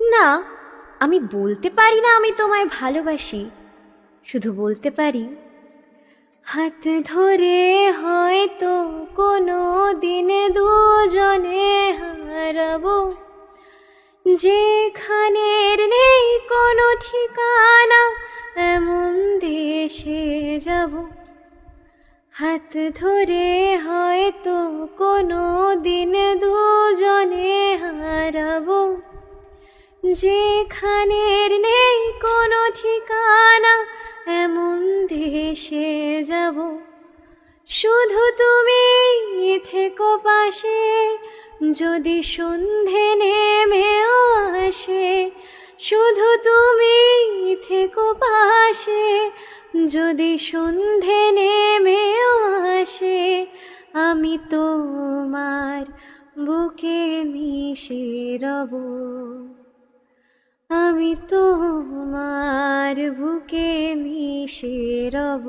না, আমি বলতে পারি না আমি তোমায় ভালোবাসি, শুধু বলতে পারি হাত ধরে হয়তো কোনো দিনে দুজনে হারাবো, যেখানের নেই কোনো ঠিকানা এমন দেশে যাব। হাত ধরে হয়তো কোনো দিন দুজনে হারাবো, যেখানের নেই কোনো ঠিকানা এমন দেশে যাব। শুধু তুমি থেকো পাশে, যদি সন্ধে নেমেও আসে। শুধু তুমি থেকো পাশে, যদি সন্ধে নেমেও আসে। আমি তোমার বুকে মিশে রব, আমি তোমার বুকে মিশে রব।